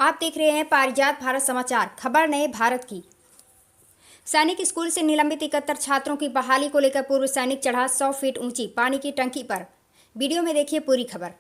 आप देख रहे हैं पारिजात भारत समाचार। खबर नए भारत की। सैनिक स्कूल से निलंबित 71 छात्रों की बहाली को लेकर पूर्व सैनिक चढ़ा 100 फीट ऊंची पानी की टंकी पर। वीडियो में देखिए पूरी खबर।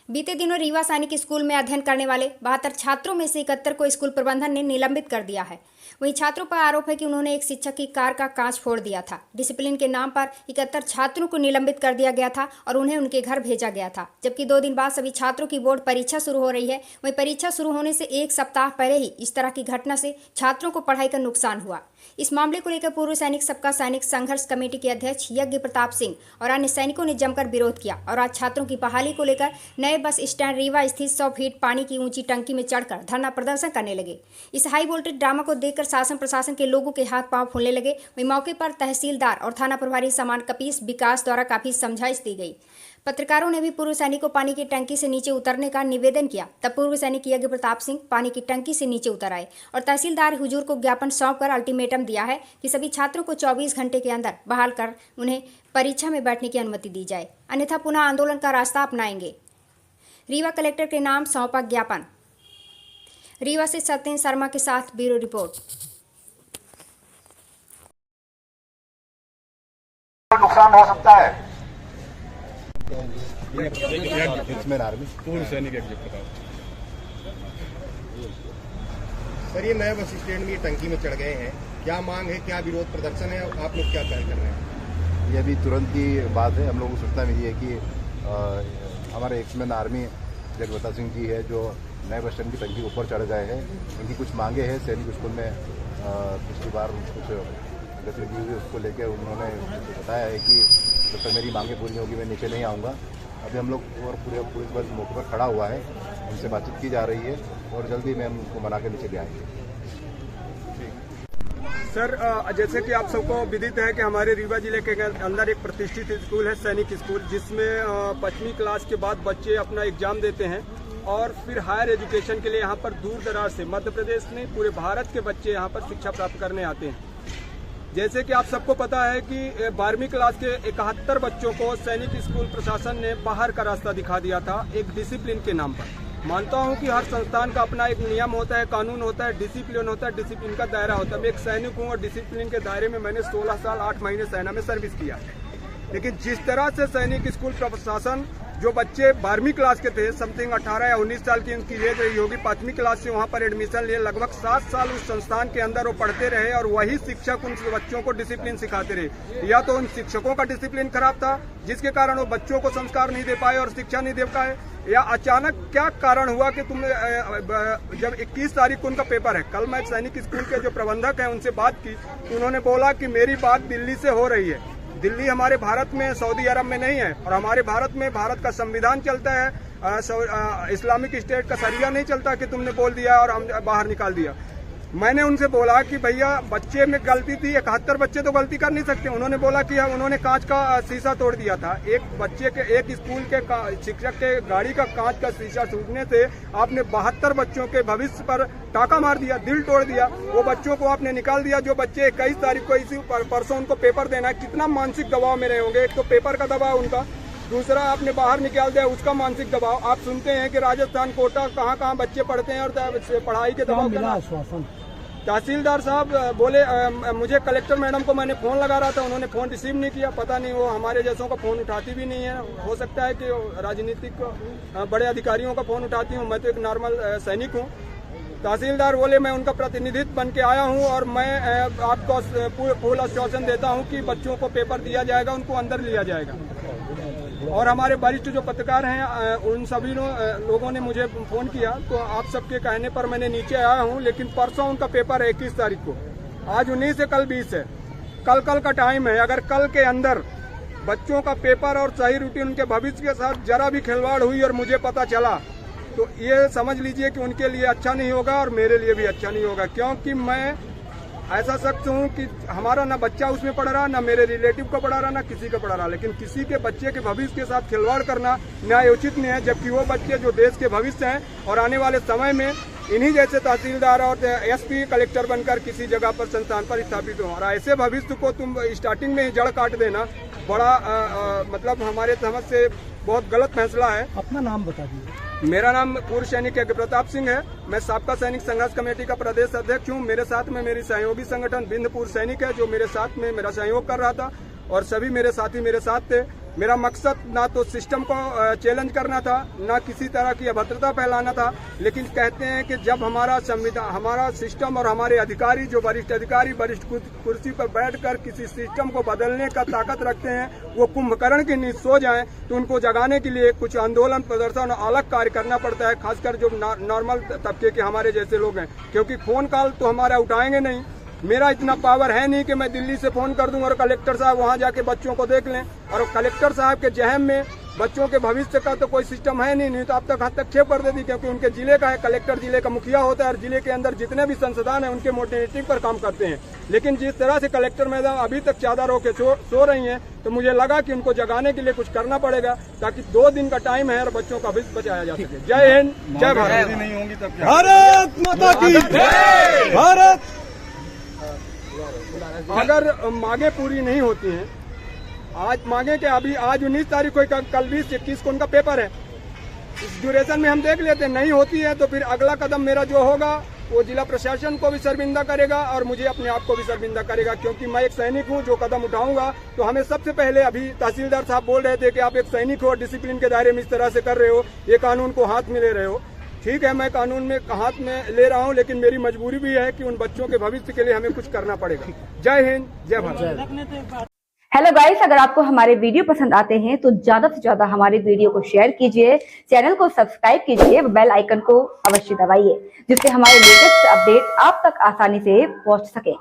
बीते दिनों रीवा सैनिक स्कूल में अध्ययन करने वाले 72 छात्रों में से 71 को स्कूल प्रबंधन ने निलंबित कर दिया है। वहीं छात्रों पर आरोप है कि उन्होंने एक शिक्षक की कार का कांच फोड़ दिया था। डिसिप्लिन के नाम पर 71 छात्रों को निलंबित कर दिया गया था और उन्हें उनके घर भेजा गया था। जबकि 2 दिन बाद सभी छात्रों की बोर्ड परीक्षा शुरू हो रही है। वहीं परीक्षा शुरू होने से 1 सप्ताह पहले ही इस तरह की घटना से छात्रों को पढ़ाई का नुकसान हुआ। इस मामले को लेकर पूर्व सैनिक सबका सैनिक संघर्ष कमेटी के अध्यक्ष यज्ञ प्रताप सिंह और अन्य सैनिकों ने जमकर विरोध किया और आज छात्रों की बहाली को लेकर नए बस स्टैंड रीवा स्थित 100 फीट पानी की ऊंची टंकी में चढ़कर धरना प्रदर्शन करने लगे। इस हाई वोल्टेज ड्रामा को देखकर शासन प्रशासन के लोगों के हाथ पांव फूलने लगे। वहीं मौके पर तहसीलदार और थाना प्रभारी समान कपीस विकास द्वारा काफी समझाइश दी गई। पत्रकारों ने भी पूर्व सैनिक को पानी की टंकी से नीचे उतरने का निवेदन किया। तब पूर्व सैनिक यज्ञ प्रताप सिंह पानी की टंकी से नीचे उतर आए और तहसीलदार हुजूर को ज्ञापन सौंपकर अल्टीमेटम दिया है कि सभी छात्रों को 24 घंटे के अंदर बहाल कर उन्हें परीक्षा में बैठने की अनुमति दी जाए, अन्यथा पुनः आंदोलन का रास्ता अपनाएंगे। रीवा कलेक्टर के नाम सौंपा ज्ञापन। रीवा से सत्येंद्र शर्मा के साथ ब्यूरो रिपोर्ट। नुकसान हो सकता है। इसमें आर्मी पूर्व सैनिक सर, ये नए बस स्टैंड में ये टंकी में चढ़ गए हैं, क्या मांग है, क्या विरोध प्रदर्शन है, आप लोग क्या पहल कर रहे हैं? ये अभी तुरंत की बात है। हम लोगों को सूचना मिली है कि हमारे एक्समैन आर्मी यज्ञ प्रताप सिंह जी है जो नए बस स्टैंड की टंकी के ऊपर चढ़ गए हैं। इनकी कुछ मांगे हैं। सैनिक स्कूल में पिछली बार कुछ गतिविधि हुई, उसको लेकर उन्होंने बताया है कि जब तक मेरी मांगे पूरी होगी मैं नीचे नहीं आऊँगा। अभी हम लोग और पूरे पुलिस बल मौके पर खड़ा हुआ है, उनसे बातचीत की जा रही है और जल्दी में हम उनको मना के नीचे ले आएंगे। सर, जैसे कि आप सबको विदित है कि हमारे रीवा जिले के अंदर एक प्रतिष्ठित स्कूल है सैनिक स्कूल, जिसमें 5वीं क्लास के बाद बच्चे अपना एग्जाम देते हैं और फिर हायर एजुकेशन के लिए यहाँ पर दूर दराज से मध्य प्रदेश में पूरे भारत के बच्चे यहाँ पर शिक्षा प्राप्त करने आते हैं। जैसे कि आप सबको पता है कि 12वीं क्लास के 71 बच्चों को सैनिक स्कूल प्रशासन ने बाहर का रास्ता दिखा दिया था एक डिसिप्लिन के नाम पर। मानता हूं कि हर संस्थान का अपना एक नियम होता है, कानून होता है, डिसिप्लिन होता है, डिसिप्लिन का दायरा होता है। मैं एक सैनिक हूं और डिसिप्लिन के दायरे में मैंने 16 साल 8 महीने सेना में सर्विस किया। लेकिन जिस तरह से सैनिक स्कूल प्रशासन, जो बच्चे 12वीं क्लास के थे, समथिंग 18 या 19 साल की उनकी एज रही होगी, 5वीं क्लास से वहां पर एडमिशन लिए, लगभग 7 साल उस संस्थान के अंदर वो पढ़ते रहे और वही शिक्षक उन बच्चों को डिसिप्लिन सिखाते रहे। या तो उन शिक्षकों का डिसिप्लिन खराब था जिसके कारण वो बच्चों को संस्कार नहीं दे पाए और शिक्षा नहीं दे पाए, या अचानक क्या कारण हुआ कि तुमने जब 21 तारीख को उनका पेपर है। कल मैं सैनिक स्कूल के जो प्रबंधक हैं उनसे बात की तो उन्होंने बोला कि मेरी बात दिल्ली से हो रही है। दिल्ली हमारे भारत में, सऊदी अरब में नहीं है और हमारे भारत में भारत का संविधान चलता है। इस्लामिक स्टेट का शरिया नहीं चलता कि तुमने बोल दिया और हम बाहर निकाल दिया। मैंने उनसे बोला कि भैया बच्चे में गलती थी, 71 बच्चे तो गलती कर नहीं सकते। उन्होंने बोला कि उन्होंने कांच का शीशा तोड़ दिया था। एक बच्चे के, एक स्कूल के शिक्षक के गाड़ी का कांच का शीशा टूटने से आपने 72 बच्चों के भविष्य पर टाका मार दिया, दिल तोड़ दिया। वो बच्चों को आपने निकाल दिया जो बच्चे 21 तारीख को इसी परसों उनको पेपर देना है। कितना मानसिक दबाव में रहे होंगे। एक तो पेपर का दबाव उनका, दूसरा आपने बाहर निकाल दिया उसका मानसिक दबाव। आप सुनते हैं कि राजस्थान, कोटा, कहाँ बच्चे पढ़ते हैं और पढ़ाई के दबाव का। तहसीलदार साहब बोले, मुझे कलेक्टर मैडम को मैंने फोन लगा रहा था, उन्होंने फोन रिसीव नहीं किया। पता नहीं वो हमारे जैसों का फोन उठाती भी नहीं है। हो सकता है कि राजनीतिक बड़े अधिकारियों का फोन उठाती हूँ, मैं तो एक नॉर्मल सैनिक हूँ। तहसीलदार बोले मैं उनका प्रतिनिधित्व बन के आया हूँ और मैं आपको फुल आश्वासन देता हूँ कि बच्चों को पेपर दिया जाएगा, उनको अंदर लिया जाएगा। और हमारे वरिष्ठ जो पत्रकार हैं उन सभी लोगों ने मुझे फोन किया तो आप सबके कहने पर मैंने नीचे आया हूं। लेकिन परसों उनका पेपर है 21 तारीख को, आज 19 है, कल 20 है। कल का टाइम है। अगर कल के अंदर बच्चों का पेपर और सही रूटीन उनके भविष्य के साथ जरा भी खिलवाड़ हुई और मुझे पता चला तो ये समझ लीजिए कि उनके लिए अच्छा नहीं होगा और मेरे लिए भी अच्छा नहीं होगा। क्योंकि मैं ऐसा शख्स हूँ कि हमारा ना बच्चा उसमें पढ़ रहा, ना मेरे रिलेटिव का पढ़ा रहा, ना किसी का पढ़ा रहा। लेकिन किसी के बच्चे के भविष्य के साथ खिलवाड़ करना न्यायोचित नहीं है, जबकि वो बच्चे जो देश के भविष्य हैं और आने वाले समय में इन्हीं जैसे तहसीलदार और एसपी, कलेक्टर बनकर किसी जगह पर, संस्थान पर स्थापित हो। और ऐसे भविष्य को तुम स्टार्टिंग में ही जड़ काट देना बड़ा मतलब हमारे समझ से बहुत गलत फैसला है। अपना नाम बता दीजिए। मेरा नाम पूर्व सैनिक यज्ञ प्रताप सिंह है। मैं साबका सैनिक संघर्ष कमेटी का प्रदेश अध्यक्ष हूँ। मेरे साथ में मेरी सहयोगी संगठन बिंदपुर सैनिक है, जो मेरे साथ में मेरा सहयोग कर रहा था, और सभी मेरे साथी मेरे साथ थे। मेरा मकसद ना तो सिस्टम को चैलेंज करना था, ना किसी तरह की अभद्रता फैलाना था, लेकिन कहते हैं कि जब हमारा संविधान, हमारा सिस्टम और हमारे अधिकारी, जो वरिष्ठ अधिकारी वरिष्ठ कुर्सी पर बैठकर किसी सिस्टम को बदलने का ताकत रखते हैं, वो कुंभकर्ण की नींद सो जाएं, तो उनको जगाने के लिए कुछ आंदोलन प्रदर्शन और अलग कार्य करना पड़ता है, खासकर जो नॉर्मल तबके के हमारे जैसे लोग हैं, क्योंकि फोन कॉल तो हमारा उठाएंगे नहीं। मेरा इतना पावर है नहीं कि मैं दिल्ली से फोन कर दूं और कलेक्टर साहब वहां जाके बच्चों को देख लें, और कलेक्टर साहब के जहम में बच्चों के भविष्य का तो कोई सिस्टम है नहीं तो अब तक हस्तक्षेप कर देती, क्योंकि उनके जिले का है, कलेक्टर जिले का मुखिया होता है, और जिले के अंदर जितने भी संस्थान है उनके मोटिवेटिंग पर काम करते हैं। लेकिन जिस तरह से कलेक्टर मैडम अभी तक चादर होकर सो रही हैं, तो मुझे लगा कि उनको जगाने के लिए कुछ करना पड़ेगा, ताकि 2 दिन का टाइम है और बच्चों का भविष्य बचाया जा सके। जय हिंद, जय भारत। नहीं होंगी तब भारत माता की भारत। अगर मांगे पूरी नहीं होती हैं, आज मांगे कि अभी आज 19 तारीख को, कल 20-21 को उनका पेपर है, इस ड्यूरेशन में हम देख लेते हैं, नहीं होती है तो फिर अगला कदम मेरा जो होगा वो जिला प्रशासन को भी शर्मिंदा करेगा और मुझे अपने आप को भी शर्मिंदा करेगा, क्योंकि मैं एक सैनिक हूं। जो कदम उठाऊंगा तो हमें सबसे पहले, अभी तहसीलदार साहब बोल रहे थे कि आप एक सैनिक हो, डिसिप्लिन के दायरे में इस तरह से कर रहे हो, ये कानून को हाथ में ले रहे हो। ठीक है, मैं कानून में हाथ में ले रहा हूं, लेकिन मेरी मजबूरी भी है कि उन बच्चों के भविष्य के लिए हमें कुछ करना पड़ेगा। जय हिंद, जय भारत। हेलो गाइस, अगर आपको हमारे वीडियो पसंद आते हैं तो ज्यादा से ज्यादा हमारे वीडियो को शेयर कीजिए, चैनल को सब्सक्राइब कीजिए, बेल आइकन को अवश्य दबाइए, जिससे हमारे लेटेस्ट अपडेट आप तक आसानी से पहुंच सके।